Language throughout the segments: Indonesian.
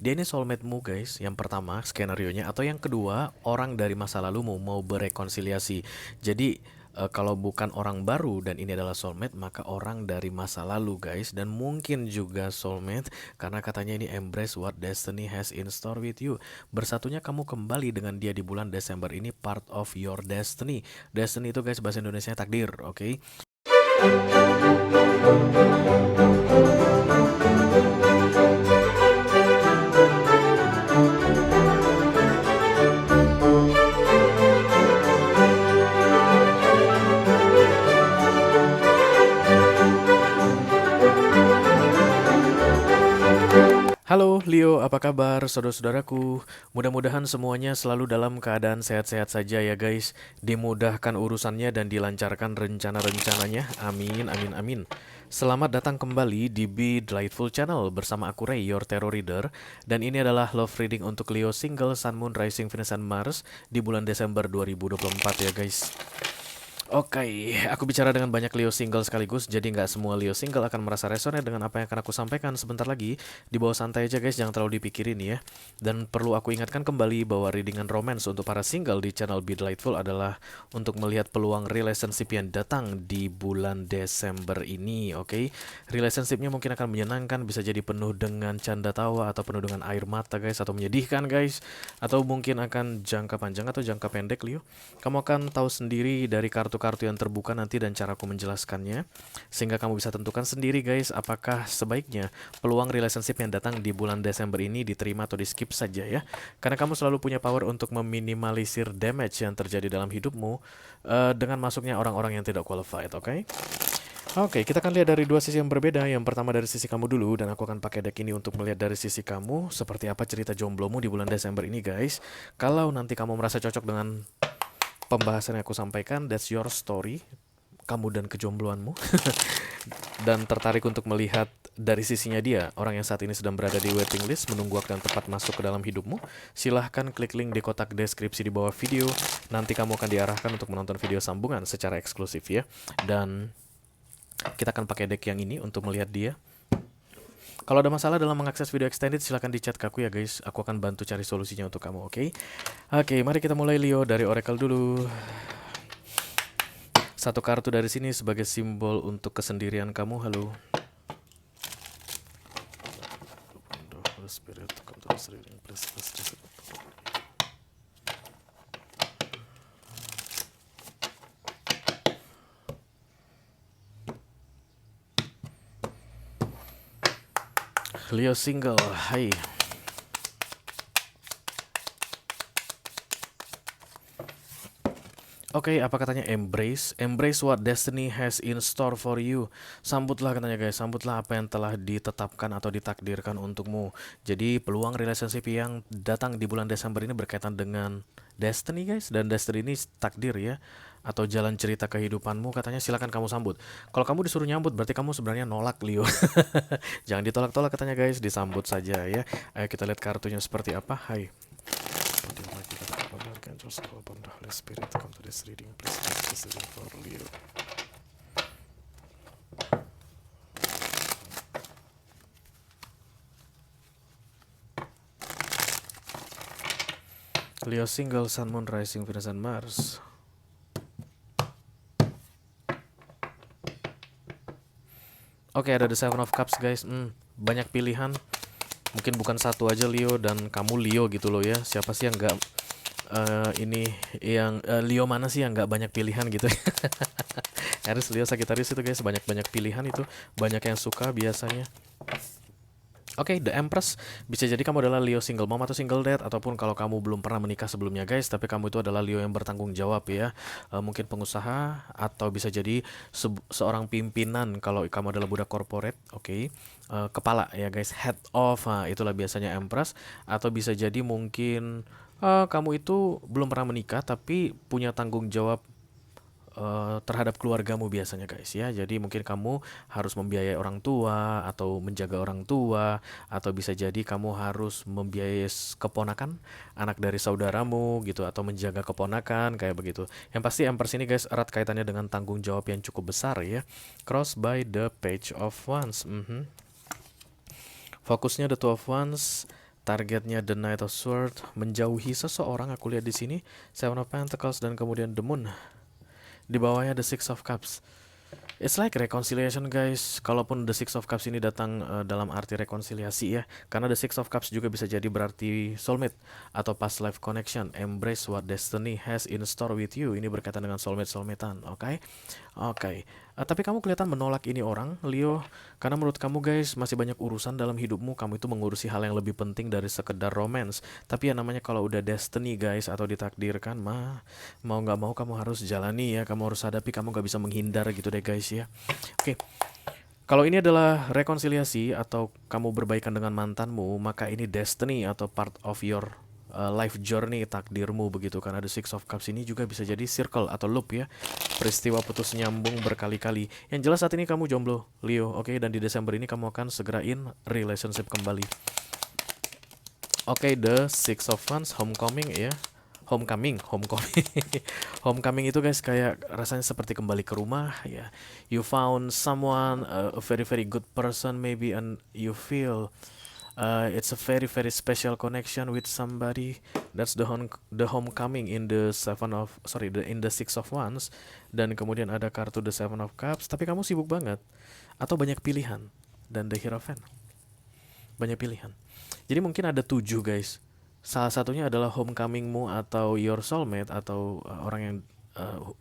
Dia ini soulmate-mu guys, yang pertama skenario-nya, atau yang kedua orang dari masa lalumu mau berekonsiliasi. Jadi kalau bukan orang baru dan ini adalah soulmate, maka orang dari masa lalu guys, dan mungkin juga soulmate karena katanya ini embrace what destiny has in store with you. Bersatunya kamu kembali dengan dia di bulan Desember ini part of your destiny. Destiny itu guys bahasa Indonesia takdir, oke? Halo Leo, apa kabar saudara-saudaraku? Mudah-mudahan semuanya selalu dalam keadaan sehat-sehat saja ya guys. Dimudahkan urusannya dan dilancarkan rencana-rencananya. Amin, amin, amin. Selamat datang kembali di Be Delightful Channel bersama aku Ray, your tarot reader. Dan ini adalah love reading untuk Leo single, Sun, Moon, Rising, Venus, and Mars di bulan Desember 2024 ya guys. Oke, aku bicara dengan banyak Leo single sekaligus, jadi nggak semua Leo single akan merasa resonate dengan apa yang akan aku sampaikan sebentar lagi. Di bawah santai aja guys, jangan terlalu dipikirin ya. Dan perlu aku ingatkan kembali bahwa readingan romance untuk para single di channel Be Delightful adalah untuk melihat peluang relationship yang datang di bulan Desember ini, oke? Relationshipnya mungkin akan menyenangkan, bisa jadi penuh dengan canda tawa atau penuh dengan air mata guys, atau menyedihkan guys, atau mungkin akan jangka panjang atau jangka pendek Leo. Kamu akan tahu sendiri dari kartu-kartu yang terbuka nanti dan caraku menjelaskannya, sehingga kamu bisa tentukan sendiri guys, apakah sebaiknya peluang relationship yang datang di bulan Desember ini diterima atau di skip saja ya. Karena kamu selalu punya power untuk meminimalisir damage yang terjadi dalam hidupmu dengan masuknya orang-orang yang tidak qualified, oke? Oke, kita akan lihat dari dua sisi yang berbeda. Yang pertama dari sisi kamu dulu, dan aku akan pakai deck ini untuk melihat dari sisi kamu, seperti apa cerita jomblomu di bulan Desember ini guys. Kalau nanti kamu merasa cocok dengan pembahasan yang aku sampaikan, that's your story, kamu dan kejombloanmu. Dan tertarik untuk melihat dari sisinya dia, orang yang saat ini sedang berada di waiting list, menunggu waktu yang tepat masuk ke dalam hidupmu, silahkan klik link di kotak deskripsi di bawah video. Nanti kamu akan diarahkan untuk menonton video sambungan secara eksklusif ya. Dan kita akan pakai deck yang ini untuk melihat dia. Kalau ada masalah dalam mengakses video extended, silahkan di chat ke aku ya guys. Aku akan bantu cari solusinya untuk kamu, oke? Oke, mari kita mulai Leo dari Oracle dulu. Satu kartu dari sini sebagai simbol untuk kesendirian kamu. Halo. Leo single, hai. Oke, apa katanya? Embrace what destiny has in store for you. Sambutlah katanya guys, sambutlah apa yang telah ditetapkan atau ditakdirkan untukmu. Jadi peluang relationship yang datang di bulan Desember ini berkaitan dengan destiny guys, dan destiny ini takdir ya, atau jalan cerita kehidupanmu. Katanya silakan kamu sambut. Kalau kamu disuruh nyambut, berarti kamu sebenarnya nolak Leo. Jangan ditolak-tolak katanya guys, disambut saja ya. Ayo kita lihat kartunya seperti apa. Hai. Just open the Holy Spirit, come to this reading, please make this reading for Leo. Leo single, Sun, Moon, Rising, Venus, and Mars. Oke, ada the Seven of Cups guys. Banyak pilihan. Mungkin bukan satu aja Leo dan kamu Leo gitu loh ya. Siapa sih yang nggak ini yang Leo mana sih yang nggak banyak pilihan gitu? Aries, Leo, Sagittarius itu guys banyak pilihan itu, banyak yang suka biasanya. Oke, The Empress. Bisa jadi kamu adalah Leo single mom atau single dad, ataupun kalau kamu belum pernah menikah sebelumnya guys, tapi kamu itu adalah Leo yang bertanggung jawab ya. Mungkin pengusaha, atau bisa jadi seorang pimpinan kalau kamu adalah budak corporate, oke. Kepala ya guys, head of, itulah biasanya Empress. Atau bisa jadi mungkin kamu itu belum pernah menikah tapi punya tanggung jawab terhadap keluargamu biasanya guys ya. Jadi mungkin kamu harus membiayai orang tua atau menjaga orang tua, atau bisa jadi kamu harus membiayai keponakan, anak dari saudaramu gitu, atau menjaga keponakan kayak begitu. Yang pasti Empress ini guys erat kaitannya dengan tanggung jawab yang cukup besar ya. Cross by the Page of Wands. Fokusnya the Two of Wands. Targetnya The Knight of Swords, menjauhi seseorang aku lihat di sini. Seven of Pentacles dan kemudian The Moon. Di bawahnya The Six of Cups. It's like reconciliation guys. Kalaupun the Six of Cups ini datang dalam arti rekonsiliasi ya. Karena the Six of Cups juga bisa jadi berarti soulmate atau past life connection. Embrace what destiny has in store with you. Ini berkaitan dengan soulmate-soulmatean, oke? Oke. Tapi kamu kelihatan menolak ini orang, Leo, karena menurut kamu guys masih banyak urusan dalam hidupmu. Kamu itu mengurusi hal yang lebih penting dari sekedar romance. Tapi yang namanya kalau udah destiny guys atau ditakdirkan mah mau nggak mau kamu harus jalani ya. Kamu harus hadapi. Kamu nggak bisa menghindar gitu deh guys ya. Oke. Kalau ini adalah rekonsiliasi atau kamu berbaikan dengan mantanmu, maka ini destiny atau part of your life journey, takdirmu begitu. Karena the Six of Cups ini juga bisa jadi circle atau loop ya. Peristiwa putus nyambung berkali-kali. Yang jelas saat ini kamu jomblo, Leo, oke? Dan di Desember ini kamu akan segerain relationship kembali. Oke, the Six of Wands, homecoming ya. Homecoming. Homecoming itu guys kayak rasanya seperti kembali ke rumah ya. You found someone, a very very good person maybe, and you feel it's a very very special connection with somebody. That's the homecoming in the in the Six of Wands. Dan kemudian ada kartu the Seven of Cups. Tapi kamu sibuk banget atau banyak pilihan. Dan the Hierophant, banyak pilihan. Jadi mungkin ada 7 guys. Salah satunya adalah homecomingmu atau your soulmate atau orang yang uh,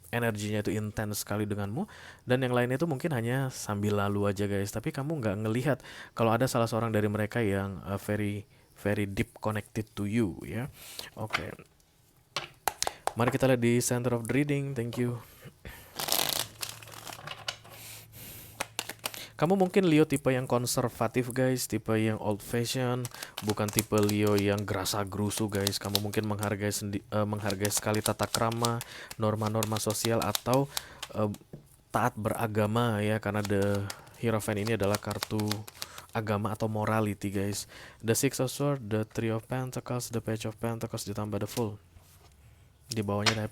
energinya itu intens sekali denganmu. Dan yang lainnya itu mungkin hanya sambil lalu aja guys. Tapi kamu nggak ngelihat kalau ada salah seorang dari mereka yang very very deep connected to you ya. Oke. Mari kita lihat di center of the reading. Thank you. Kamu mungkin Leo tipe yang konservatif guys, tipe yang old fashion, bukan tipe Leo yang gerasa gerusu guys. Kamu mungkin menghargai sekali tata krama, norma-norma sosial atau taat beragama ya, karena the Hierophant ini adalah kartu agama atau morality guys. The Six of Swords, the Three of Pentacles, the Page of Pentacles ditambah the Fool. Di bawahnya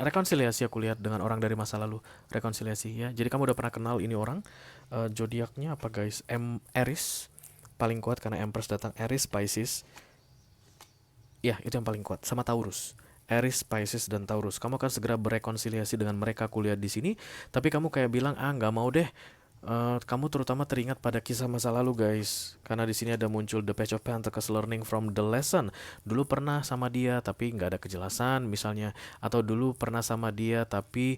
rekonsiliasi aku lihat dengan orang dari masa lalu, rekonsiliasi ya. Jadi kamu udah pernah kenal ini orang. Zodiaknya apa guys? Aries paling kuat karena Empress datang. Aries, Pisces, ya itu yang paling kuat, sama Taurus. Aries, Pisces, dan Taurus. Kamu akan segera berekonsiliasi dengan mereka, kulihat di sini. Tapi kamu kayak bilang nggak mau deh. Kamu terutama teringat pada kisah masa lalu guys, karena di sini ada muncul the Page of Pentacles, learning from the lesson. Dulu pernah sama dia tapi nggak ada kejelasan misalnya, atau dulu pernah sama dia tapi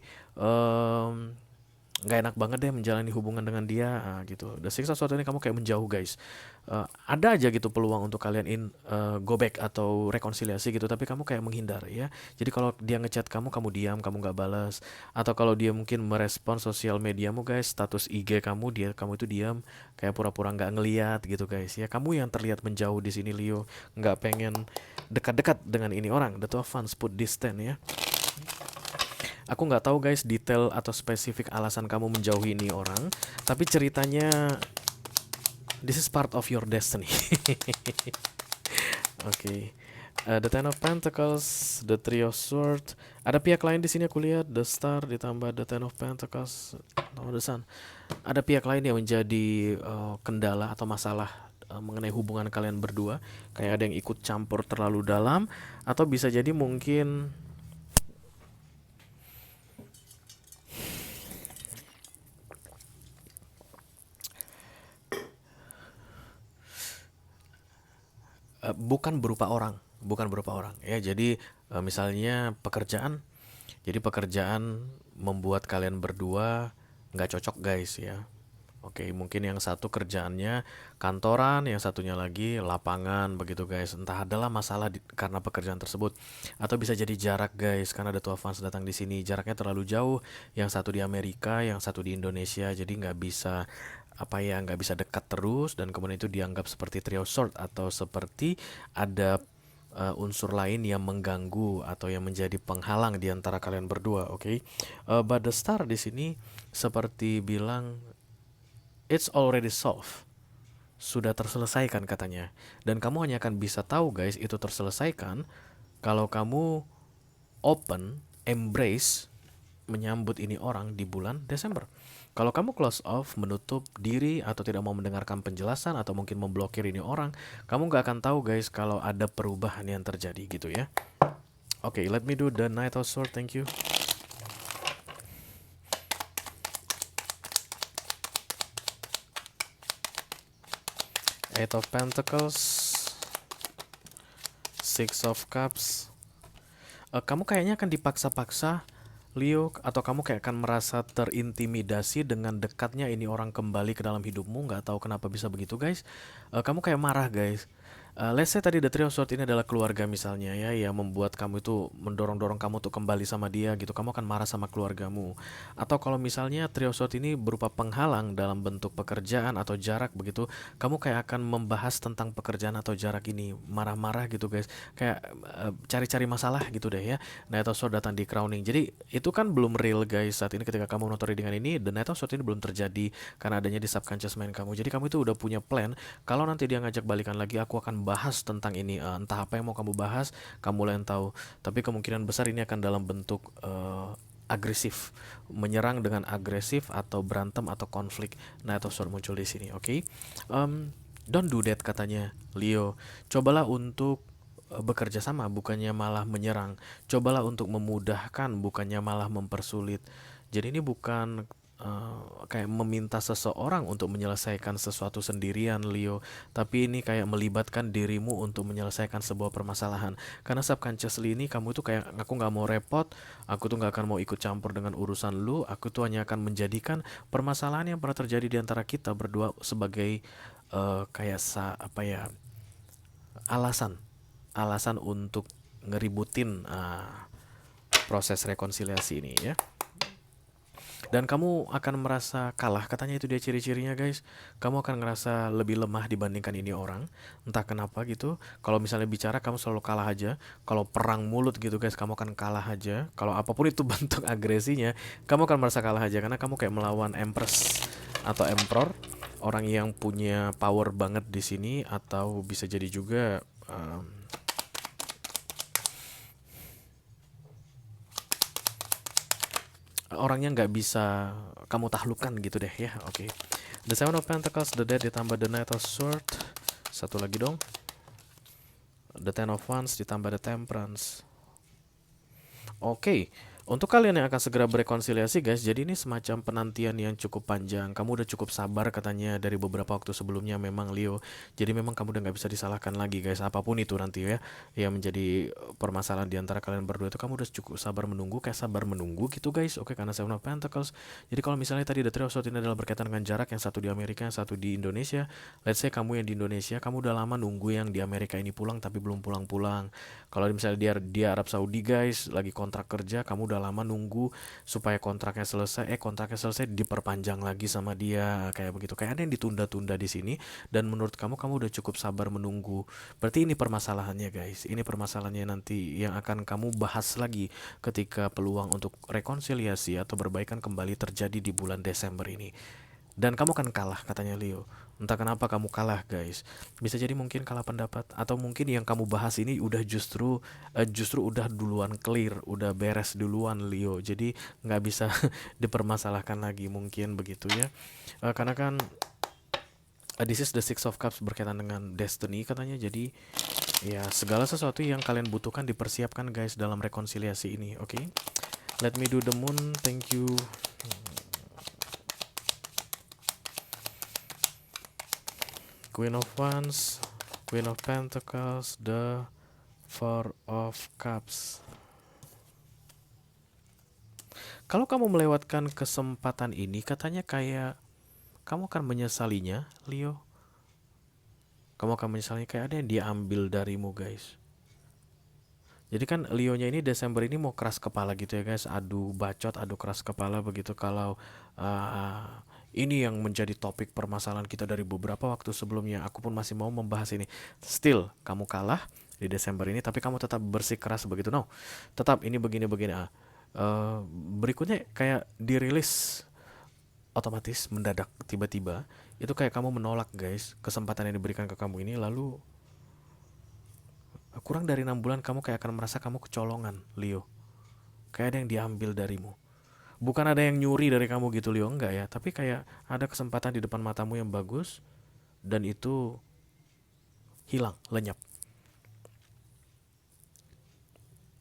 nggak enak banget deh menjalani hubungan dengan dia gitu. The Six of Swords ini kamu kayak menjauh guys. Ada aja gitu peluang untuk kalian go back atau rekonsiliasi gitu, tapi kamu kayak menghindar ya. Jadi kalau dia ngechat kamu diam, kamu nggak balas. Atau kalau dia mungkin merespon sosial mediamu guys, status IG kamu itu diam, kayak pura-pura nggak ngeliat gitu guys ya. Kamu yang terlihat menjauh di sini Leo, nggak pengen dekat-dekat dengan ini orang. The Two of Wands, put distance ya. Aku nggak tahu guys detail atau spesifik alasan kamu menjauhi ini orang, tapi ceritanya this is part of your destiny. Oke. The Ten of Pentacles, the Three of Swords. Ada pihak lain di sini aku lihat, the Star ditambah the Ten of Pentacles, tambah the Sun. Ada pihak lain yang menjadi kendala atau masalah mengenai hubungan kalian berdua. Kayak ada yang ikut campur terlalu dalam, atau bisa jadi mungkin bukan berupa orang, ya. Jadi misalnya pekerjaan, jadi pekerjaan membuat kalian berdua nggak cocok guys ya. Oke, mungkin yang satu kerjaannya kantoran, yang satunya lagi lapangan begitu guys. Entah adalah masalah karena pekerjaan tersebut, atau bisa jadi jarak guys, karena ada Two of Wands datang di sini. Jaraknya terlalu jauh, yang satu di Amerika, yang satu di Indonesia, jadi nggak bisa dekat terus, dan kemudian itu dianggap seperti Three of Swords atau seperti ada unsur lain yang mengganggu atau yang menjadi penghalang di antara kalian berdua, oke? But the Star di sini seperti bilang it's already solved, sudah terselesaikan katanya. Dan kamu hanya akan bisa tahu guys itu terselesaikan kalau kamu open, embrace, menyambut ini orang di bulan Desember. Kalau kamu close off, menutup diri atau tidak mau mendengarkan penjelasan atau mungkin memblokir ini orang, kamu nggak akan tahu guys kalau ada perubahan yang terjadi gitu ya. Oke, let me do the Knight of Sword, thank you. Eight of Pentacles, Six of Cups. Kamu kayaknya akan dipaksa-paksa, Leo, atau kamu kayak akan merasa terintimidasi dengan dekatnya ini orang kembali ke dalam hidupmu. Nggak tahu kenapa bisa begitu, guys. Kamu kayak marah, guys. Let's say tadi The Three of Swords ini adalah keluarga misalnya ya, yang membuat kamu itu mendorong-dorong kamu untuk kembali sama dia gitu. Kamu akan marah sama keluargamu. Atau kalau misalnya Three of Swords ini berupa penghalang dalam bentuk pekerjaan atau jarak begitu, kamu kayak akan membahas tentang pekerjaan atau jarak ini, marah-marah gitu guys. Kayak cari-cari masalah gitu deh ya. Knight of Swords datang di crowning. Jadi itu kan belum real guys saat ini ketika kamu nonton readingan ini. The Knight of Swords ini belum terjadi karena adanya di subconscious mind kamu. Jadi kamu itu udah punya plan. Kalau nanti dia ngajak balikan lagi, aku akan bahas tentang ini. Entah apa yang mau kamu bahas, kamu lah yang tahu. Tapi kemungkinan besar ini akan dalam bentuk agresif, menyerang dengan agresif atau berantem atau konflik. Knight of Swords muncul di sini, oke? Okay? Don't do that katanya Leo. Cobalah untuk bekerja sama, bukannya malah menyerang. Cobalah untuk memudahkan, bukannya malah mempersulit. Jadi ini bukan kayak meminta seseorang untuk menyelesaikan sesuatu sendirian, Leo, tapi ini kayak melibatkan dirimu untuk menyelesaikan sebuah permasalahan. Karena subconsciously ini kamu itu kayak, aku nggak mau repot, aku tuh nggak akan mau ikut campur dengan urusan lu, aku tuh hanya akan menjadikan permasalahan yang pernah terjadi di antara kita berdua sebagai kayak apa ya, alasan alasan untuk ngeributin proses rekonsiliasi ini ya. Dan kamu akan merasa kalah, katanya itu dia ciri-cirinya guys. Kamu akan ngerasa lebih lemah dibandingkan ini orang, entah kenapa gitu. Kalau misalnya bicara kamu selalu kalah aja. Kalau perang mulut gitu guys, kamu akan kalah aja. Kalau apapun itu bentuk agresinya, kamu akan merasa kalah aja. Karena kamu kayak melawan Empress atau Emperor, orang yang punya power banget di sini. Atau bisa jadi juga orangnya nggak bisa kamu taklukkan gitu deh ya. Oke. The Seven of Pentacles, The Dead ditambah The Knight of Sword. Satu lagi dong. The Ten of Wands ditambah The Temperance. Oke. Untuk kalian yang akan segera berekonsiliasi guys, jadi ini semacam penantian yang cukup panjang. Kamu udah cukup sabar katanya dari beberapa waktu sebelumnya memang Leo. Jadi memang kamu udah nggak bisa disalahkan lagi guys. Apapun itu nanti ya, yang menjadi permasalahan di antara kalian berdua itu, kamu udah cukup sabar menunggu, kayak sabar menunggu gitu guys. Oke, karena Seven of Pentacles. Jadi kalau misalnya tadi The Three of Swords ini adalah berkaitan dengan jarak, yang satu di Amerika, yang satu di Indonesia. Let's say kamu yang di Indonesia, kamu udah lama nunggu yang di Amerika ini pulang tapi belum pulang-pulang. Kalau misalnya dia Arab Saudi guys, lagi kontrak kerja, kamu udah lama nunggu supaya kontraknya selesai diperpanjang lagi sama dia, kayak begitu. Kayak ada yang ditunda-tunda di sini, dan menurut kamu udah cukup sabar menunggu. Berarti ini permasalahannya guys. Ini permasalahannya nanti yang akan kamu bahas lagi ketika peluang untuk rekonsiliasi atau berbaikan kembali terjadi di bulan Desember ini. Dan kamu akan kalah katanya Leo. Entah kenapa kamu kalah guys. Bisa jadi mungkin kalah pendapat, atau mungkin yang kamu bahas ini udah justru udah duluan clear, udah beres duluan Leo. Jadi nggak bisa dipermasalahkan lagi, mungkin begitu ya. Karena kan this is the Six of Cups berkaitan dengan destiny katanya. Jadi ya segala sesuatu yang kalian butuhkan dipersiapkan guys dalam rekonsiliasi ini. Oke. Let me do the moon. Thank you. Queen of Wands, Queen of Pentacles, The Four of Cups. Kalau kamu melewatkan kesempatan ini, katanya kayak kamu akan menyesalinya, Leo. Kamu akan menyesalinya, kayak ada yang diambil darimu, guys. Jadi kan Leo-nya ini Desember ini mau keras kepala gitu ya, guys. Adu bacot, adu keras kepala begitu. Kalau ini yang menjadi topik permasalahan kita dari beberapa waktu sebelumnya. Aku pun masih mau membahas ini. Still, kamu kalah di Desember ini, tapi kamu tetap bersikeras begitu. No, tetap ini begini-begini. Berikutnya kayak dirilis otomatis mendadak tiba-tiba. Itu kayak kamu menolak guys kesempatan yang diberikan ke kamu ini. Lalu kurang dari 6 bulan kamu kayak akan merasa kamu kecolongan, Leo. Kayak ada yang diambil darimu. Bukan ada yang nyuri dari kamu gitu Leo, enggak ya. Tapi kayak ada kesempatan di depan matamu yang bagus dan itu hilang, lenyap.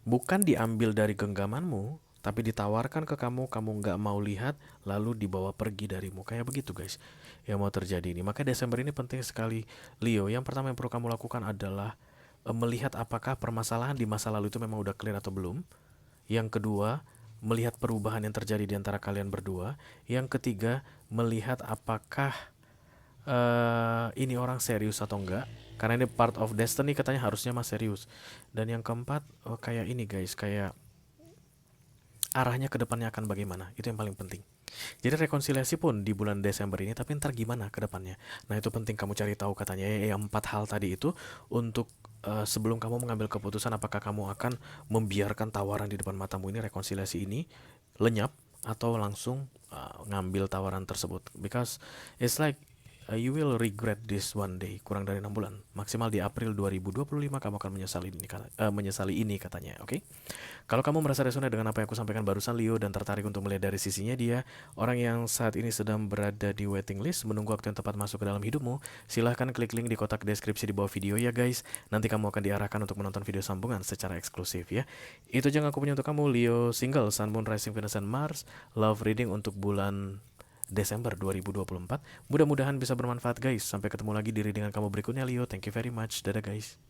Bukan diambil dari genggamanmu, tapi ditawarkan ke kamu, kamu nggak mau lihat, lalu dibawa pergi darimu. Kayak begitu guys, yang mau terjadi ini. Makanya Desember ini penting sekali, Leo. Yang pertama yang perlu kamu lakukan adalah melihat apakah permasalahan di masa lalu itu memang udah clear atau belum. Yang kedua, melihat perubahan yang terjadi di antara kalian berdua. Yang ketiga, melihat apakah ini orang serius atau enggak, karena ini part of destiny, katanya harusnya mas serius. Dan yang keempat, kayak ini guys, kayak arahnya ke depannya akan bagaimana, itu yang paling penting. Jadi rekonsiliasi pun di bulan Desember ini, tapi ntar gimana ke depannya. Nah itu penting kamu cari tahu, katanya ya, empat hal tadi itu untuk sebelum kamu mengambil keputusan apakah kamu akan membiarkan tawaran di depan matamu ini, rekonsiliasi ini lenyap, atau langsung ngambil tawaran tersebut. Because it's like you will regret this one day. Kurang dari 6 bulan, maksimal di April 2025 kamu akan menyesali ini katanya. Oke. Kalau kamu merasa resonate dengan apa yang aku sampaikan barusan Leo, dan tertarik untuk melihat dari sisinya dia, orang yang saat ini sedang berada di waiting list menunggu waktu yang tepat masuk ke dalam hidupmu, silahkan klik link di kotak deskripsi di bawah video ya guys. Nanti kamu akan diarahkan untuk menonton video sambungan secara eksklusif ya. Itu aja yang aku punya untuk kamu, Leo single, Sun, Moon, Rising, Venus, dan Mars love reading untuk bulan Desember 2024. Mudah-mudahan bisa bermanfaat guys. Sampai ketemu lagi di readingan kamu berikutnya Leo. Thank you very much. Dadah guys.